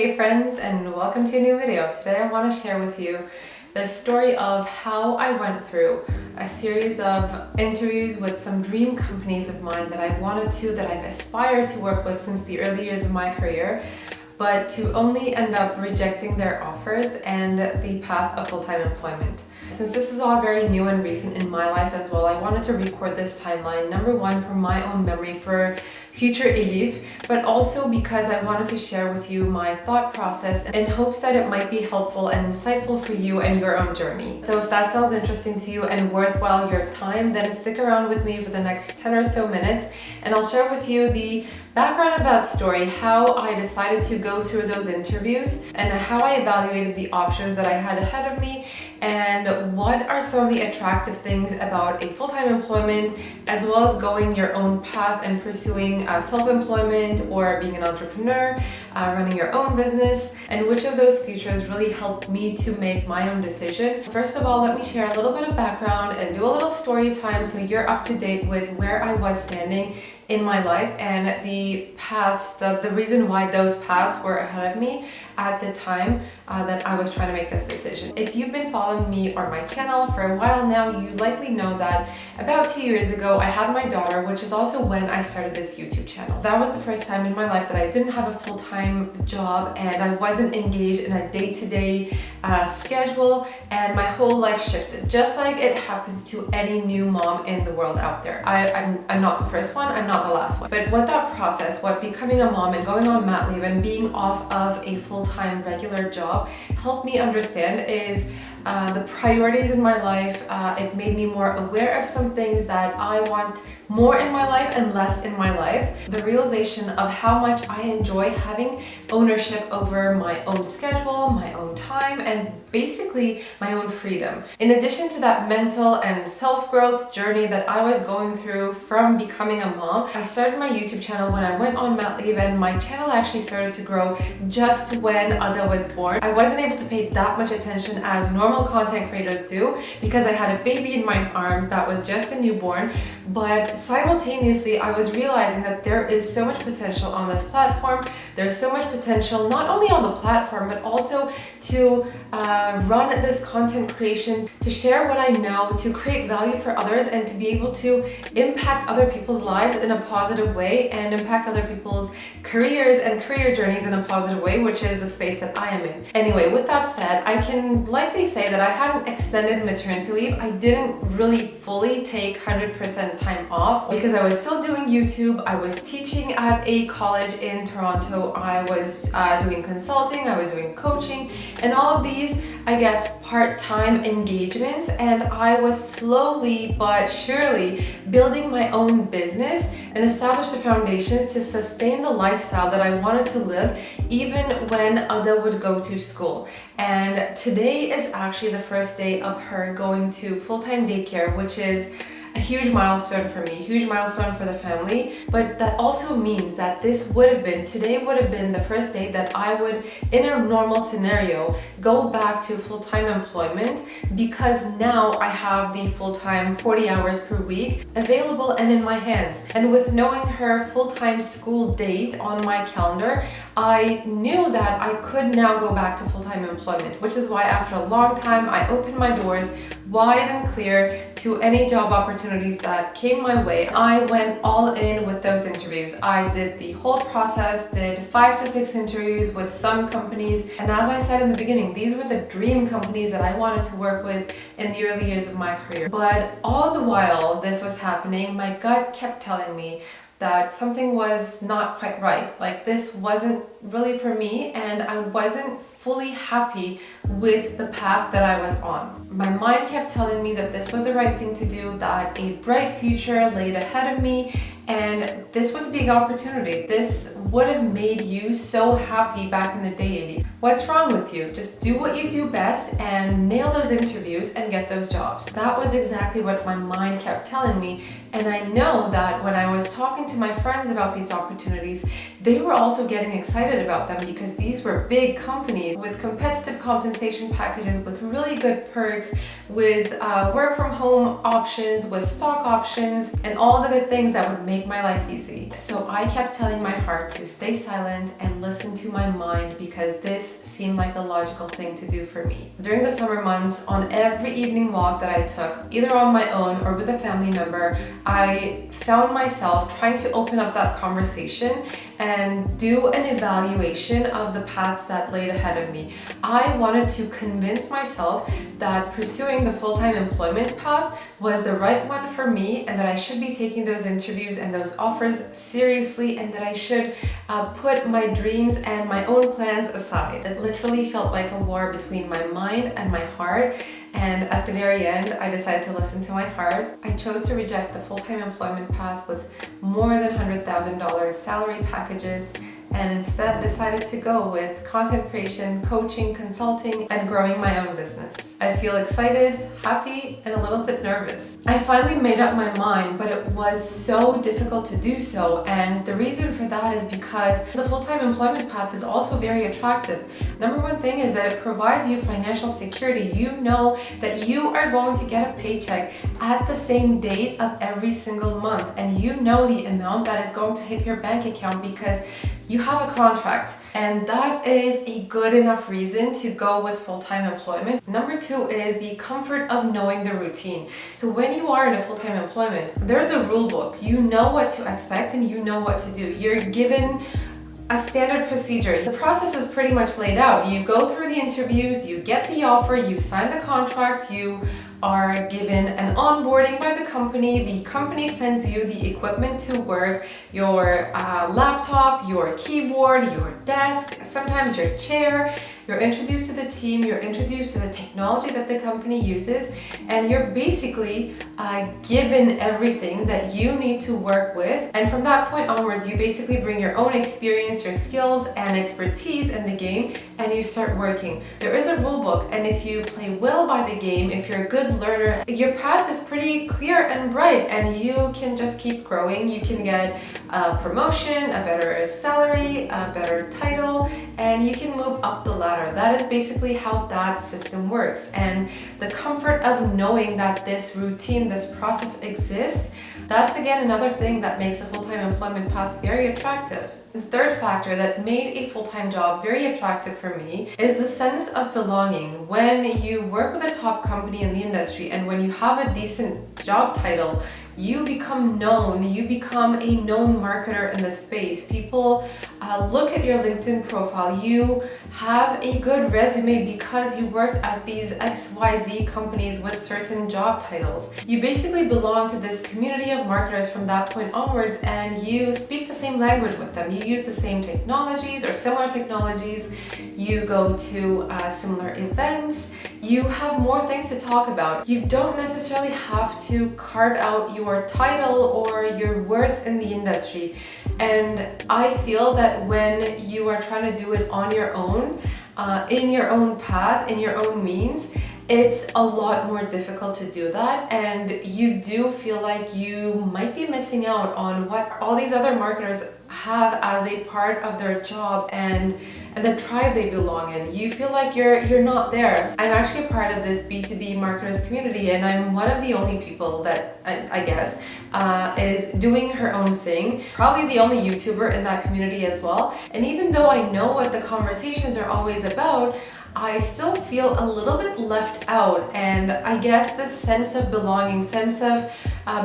Hey friends, and welcome to a new video. Today I want to share with you the story of how I went through a series of interviews with some dream companies of mine that I've aspired to work with since the early years of my career, but to only end up rejecting their offers and the path of full-time employment. Since this is all very new and recent in my life as well, I wanted to record this timeline, number one, for my own memory for future Elif, but also because I wanted to share with you my thought process in hopes that it might be helpful and insightful for you and your own journey. So if that sounds interesting to you and worthwhile your time, then stick around with me for the next 10 or so minutes, and I'll share with you the background of that story, how I decided to go through those interviews, and how I evaluated the options that I had ahead of me, and what are some of the attractive things about a full-time employment, as well as going your own path and pursuing self-employment or being an entrepreneur, running your own business, and which of those features really helped me to make my own decision. First of all, let me share a little bit of background and do a little story time so you're up to date with where I was standing in my life and the paths, the reason why those paths were ahead of me at the time that I was trying to make this decision. If you've been following me or my channel for a while now, you likely know that about 2 years ago I had my daughter, which is also when I started this YouTube channel. That was the first time in my life that I didn't have a full-time job and I wasn't engaged in a day-to-day schedule, and my whole life shifted, just like it happens to any new mom in the world out there. I'm not the first one, I'm not the last one. But what that process, what becoming a mom and going on mat leave and being off of a full-time regular job helped me understand is the priorities in my life. It made me more aware of some things that I want more in my life and less in my life. The realization of how much I enjoy having ownership over my own schedule, my own time, and basically my own freedom. In addition to that mental and self-growth journey that I was going through from becoming a mom, I started my YouTube channel when I went on mat leave, and my channel actually started to grow just when Ada was born. I wasn't able to pay that much attention as normal content creators do because I had a baby in my arms that was just a newborn, but simultaneously I was realizing that there is so much potential on this platform. There's so much potential not only on the platform but also to run this content creation, to share what I know, to create value for others, and to be able to impact other people's lives in a positive way and impact other people's careers and career journeys in a positive way, which is the space that I am in. Anyway, with that said, I can likely say that I had an extended maternity leave. I didn't really fully take 100% time off because I was still doing YouTube, I was teaching at a college in Toronto, I was doing consulting, I was doing coaching, and all of these, I guess, part-time engagements, and I was slowly but surely building my own business and establish the foundations to sustain the lifestyle that I wanted to live even when Ada would go to school. And today is actually the first day of her going to full-time daycare, which is a huge milestone for me, huge milestone for the family. But that also means that today would have been the first day that I would, in a normal scenario, go back to full-time employment, because now I have the full-time 40 hours per week available and in my hands. And with knowing her full-time school date on my calendar, I knew that I could now go back to full-time employment, which is why after a long time I opened my doors wide and clear to any job opportunities that came my way. I went all in with those interviews. I did the whole process, did 5 to 6 interviews with some companies, and as I said in the beginning, these were the dream companies that I wanted to work with in the early years of my career. But all the while this was happening, my gut kept telling me that something was not quite right. Like, this wasn't really for me, and I wasn't fully happy with the path that I was on. My mind kept telling me that this was the right thing to do, that a bright future laid ahead of me, and this was a big opportunity. This would have made you so happy back in the day, Elif. What's wrong with you? Just do what you do best and nail those interviews and get those jobs. That was exactly what my mind kept telling me, And I know that when I was talking to my friends about these opportunities, they were also getting excited about them because these were big companies with competitive compensation packages, with really good perks, with work from home options, with stock options, and all the good things that would make my life easy. So I kept telling my heart to stay silent and listen to my mind because this seemed like the logical thing to do for me. During the summer months, on every evening walk that I took, either on my own or with a family member, I found myself trying to open up that conversation and do an evaluation of the paths that laid ahead of me. I wanted to convince myself that pursuing the full-time employment path was the right one for me, and that I should be taking those interviews and those offers seriously, and that I should put my dreams and my own plans aside. It literally felt like a war between my mind and my heart. And at the very end, I decided to listen to my heart. I chose to reject the full-time employment path with more than $100,000 salary packages, and instead decided to go with content creation, coaching, consulting, and growing my own business. I feel excited, happy, and a little bit nervous. I finally made up my mind, but it was so difficult to do so, and the reason for that is because the full-time employment path is also very attractive. Number one thing is that it provides you financial security. You know that you are going to get a paycheck at the same date of every single month, and you know the amount that is going to hit your bank account because you have a contract, and that is a good enough reason to go with full-time employment. Number two is the comfort of knowing the routine. So when you are in a full-time employment, there's a rule book. You know what to expect and you know what to do. You're given a standard procedure. The process is pretty much laid out. You go through the interviews, you get the offer, you sign the contract, you are given an onboarding by the company sends you the equipment to work, your laptop, your keyboard, your desk, sometimes your chair. You're introduced to the team, you're introduced to the technology that the company uses, and you're basically given everything that you need to work with. And from that point onwards, you basically bring your own experience, your skills, and expertise in the game, and you start working. There is a rule book, and if you play well by the game, if you're a good learner, your path is pretty clear and bright, and you can just keep growing. You can get a promotion, a better salary, a better title, and you can move up the ladder. That is basically how that system works. And the comfort of knowing that this routine, this process exists, that's again another thing that makes a full-time employment path very attractive. The third factor that made a full-time job very attractive for me is the sense of belonging. When you work with a top company in the industry and when you have a decent job title, you become known, you become a known marketer in the space. People look at your LinkedIn profile. You have a good resume because you worked at these XYZ companies with certain job titles. You basically belong to this community of marketers from that point onwards, and you speak the same language with them. You use the same technologies or similar technologies. You go to similar events. You have more things to talk about. You don't necessarily have to carve out your title or your worth in the industry. And I feel that when you are trying to do it on your own, in your own path, in your own means, it's a lot more difficult to do that, and you do feel like you might be missing out on what all these other marketers have as a part of their job and the tribe they belong in. You feel like you're not there. I'm actually a part of this B2B marketers community, and I'm one of the only people that I guess is doing her own thing. Probably the only YouTuber in that community as well. And even though I know what the conversations are always about, I still feel a little bit left out, and I guess this sense of belonging, sense of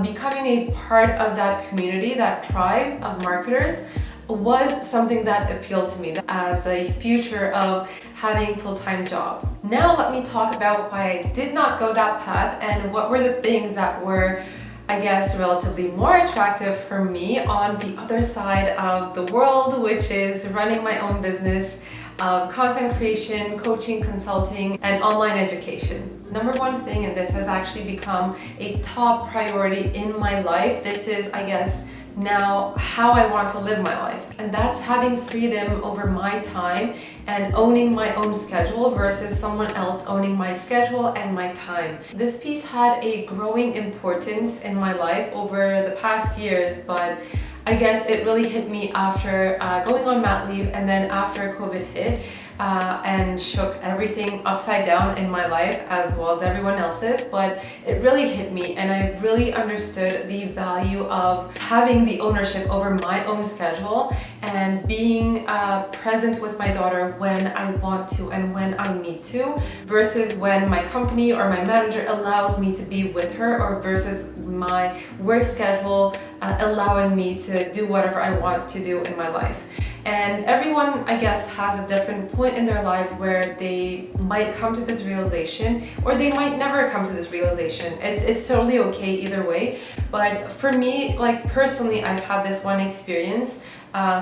becoming a part of that community, that tribe of marketers, was something that appealed to me as a future of having a full-time job. Now let me talk about why I did not go that path and what were the things that were, I guess, relatively more attractive for me on the other side of the world, which is running my own business of content creation, coaching, consulting, and online education. Number one thing, and this has actually become a top priority in my life, this is, I guess, now how I want to live my life. And that's having freedom over my time and owning my own schedule versus someone else owning my schedule and my time. This piece had a growing importance in my life over the past years, but I guess it really hit me after going on mat leave, and then after COVID hit and shook everything upside down in my life as well as everyone else's. But it really hit me, and I really understood the value of having the ownership over my own schedule and being present with my daughter when I want to and when I need to, versus when my company or my manager allows me to be with her, or versus my work schedule allowing me to do whatever I want to do in my life. And everyone, I guess, has a different point in their lives where they might come to this realization, or they might never come to this realization. It's totally okay either way. But for me, like personally, I've had this one experience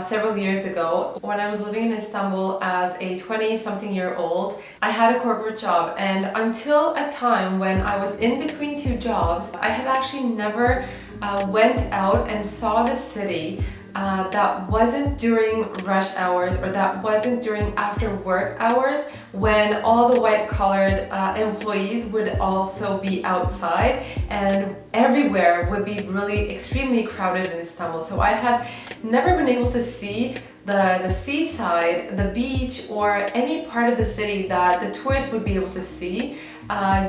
several years ago when I was living in Istanbul as a 20-something-year-old. I had a corporate job, and until a time when I was in between two jobs, I had actually never went out and saw the city that wasn't during rush hours, or that wasn't during after work hours, when all the white-collared employees would also be outside and everywhere would be really extremely crowded in Istanbul. So I had never been able to see the seaside, the beach, or any part of the city that the tourists would be able to see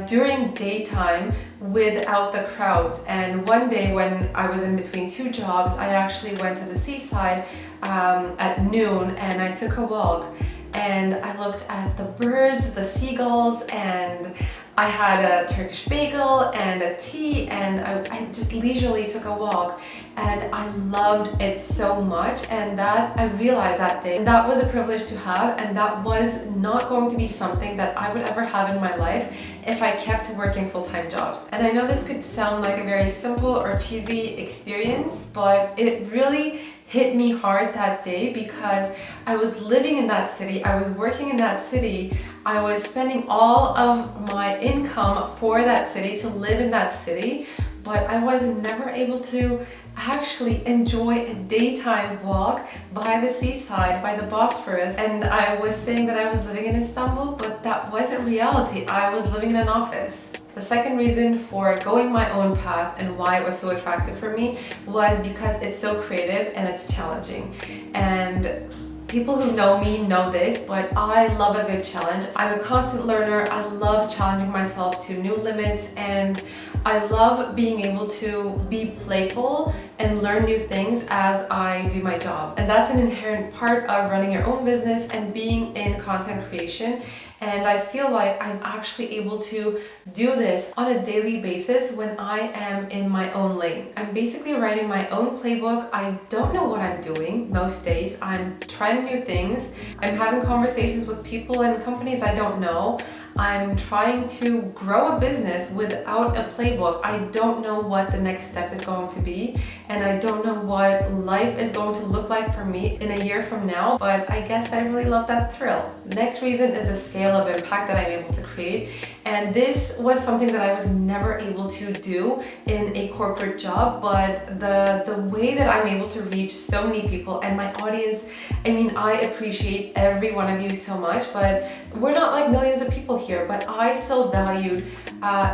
during daytime without the crowds. And one day when I was in between two jobs, I actually went to the seaside at noon, and I took a walk, and I looked at the birds, the seagulls, and I had a Turkish bagel and a tea, and I just leisurely took a walk, and I loved it so much. And that I realized that day, and that was a privilege to have, and that was not going to be something that I would ever have in my life if I kept working full-time jobs. And I know this could sound like a very simple or cheesy experience, but it really hit me hard that day, because I was living in that city, I was working in that city, I was spending all of my income for that city, to live in that city, but I was never able to actually enjoy a daytime walk by the seaside, by the Bosphorus. And I was saying that I was living in Istanbul, but that wasn't reality. I was living in an office. The second reason for going my own path and why it was so attractive for me was because it's so creative and it's challenging. And people who know me know this, but I love a good challenge. I'm a constant learner. I love challenging myself to new limits, and I love being able to be playful and learn new things as I do my job. And that's an inherent part of running your own business and being in content creation. And I feel like I'm actually able to do this on a daily basis when I am in my own lane. I'm basically writing my own playbook. I don't know what I'm doing most days. I'm trying new things. I'm having conversations with people and companies I don't know. I'm trying to grow a business without a playbook. I don't know what the next step is going to be, and I don't know what life is going to look like for me in a year from now, but I guess I really love that thrill. The next reason is the scale of impact that I'm able to create, and this was something that I was never able to do in a corporate job, but the way that I'm able to reach so many people and my audience, I mean, I appreciate every one of you so much, but we're not like millions of people here, but I still valued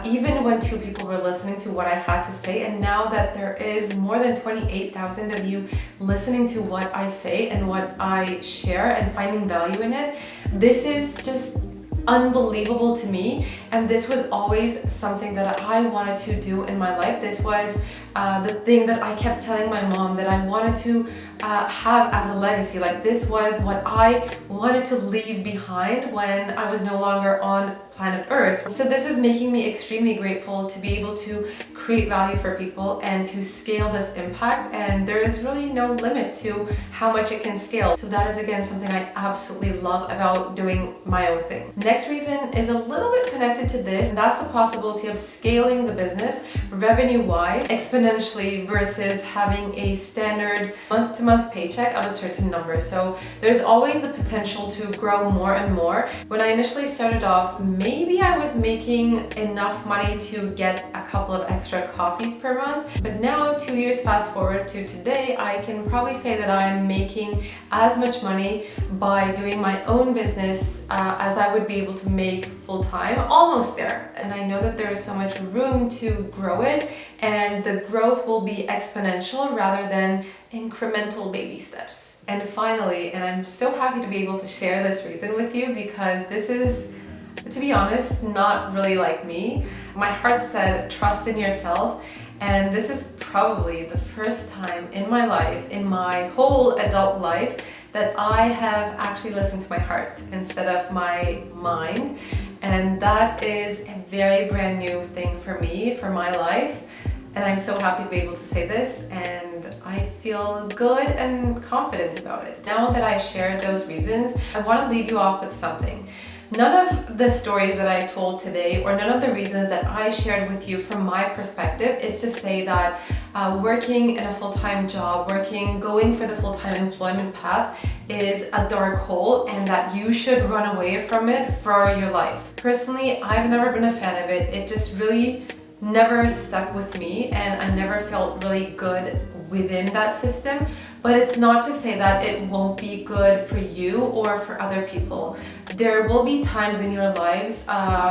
even when 2 people were listening to what I had to say. And now that there is more than 28,000 of you listening to what I say and what I share and finding value in it, this is just unbelievable to me. And this was always something that I wanted to do in my life. This was the thing that I kept telling my mom that I wanted to have as a legacy. Like, this was what I wanted to leave behind when I was no longer on planet Earth. So this is making me extremely grateful to be able to create value for people and to scale this impact, and there is really no limit to how much it can scale. So that is again something I absolutely love about doing my own thing. Next reason is a little bit connected to this, and that's the possibility of scaling the business revenue-wise exponentially exponentially versus having a standard month-to-month paycheck of a certain number. So there's always the potential to grow more and more. When I initially started off, maybe I was making enough money to get a couple of extra coffees per month. But now, 2 years fast forward to today, I can probably say that I'm making as much money by doing my own business as I would be able to make full-time, almost there. And I know that there is so much room to grow it, and the growth will be exponential rather than incremental baby steps. And finally, and I'm so happy to be able to share this reason with you, because this is, to be honest, not really like me. My heart said trust in yourself, and this is probably the first time in my life, in my whole adult life, that I have actually listened to my heart instead of my mind. And that is a very brand new thing for me, for my life. And I'm so happy to be able to say this, and I feel good and confident about it. Now that I've shared those reasons, I want to leave you off with something. None of the stories that I told today, or none of the reasons that I shared with you from my perspective, is to say that working in a full-time job, going for the full-time employment path is a dark hole and that you should run away from it for your life. Personally, I've never been a fan of it. It just really never stuck with me, and I never felt really good within that system. But it's not to say that it won't be good for you or for other people. There will be times in your lives,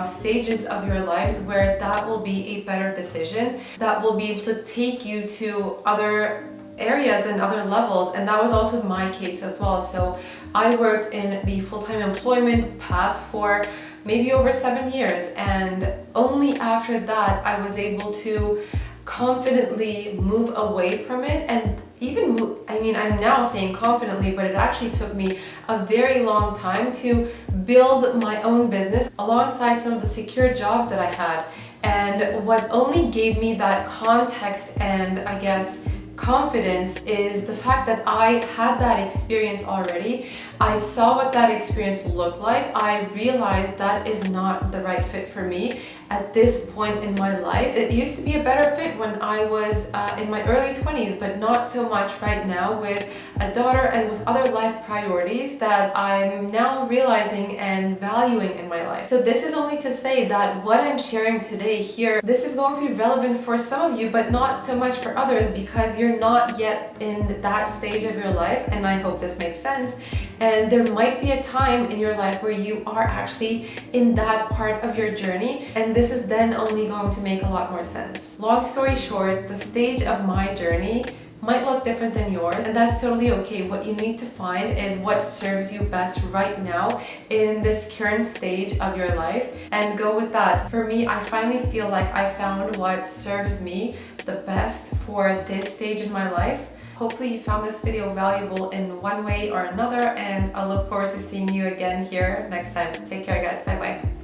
stages of your lives, where that will be a better decision, that will be able to take you to other areas and other levels. And that was also my case as well. So I worked in the full-time employment path for maybe over 7 years, and only after that I was able to confidently move away from it. And even move, I'm now saying confidently, but it actually took me a very long time to build my own business alongside some of the secure jobs that I had. And what only gave me that context and, I guess, confidence is the fact that I had that experience already. I saw what that experience looked like. I realized that is not the right fit for me at this point in my life. It used to be a better fit when I was in my early 20s, but not so much right now with a daughter and with other life priorities that I'm now realizing and valuing in my life. So this is only to say that what I'm sharing today here, this is going to be relevant for some of you, but not so much for others, because you're not yet in that stage of your life, and I hope this makes sense. And there might be a time in your life where you are actually in that part of your journey, and this is then only going to make a lot more sense. Long story short, the stage of my journey might look different than yours, and that's totally okay. What you need to find is what serves you best right now in this current stage of your life, and go with that. For me, I finally feel like I found what serves me the best for this stage in my life. Hopefully you found this video valuable in one way or another, and I look forward to seeing you again here next time. Take care, guys. Bye bye.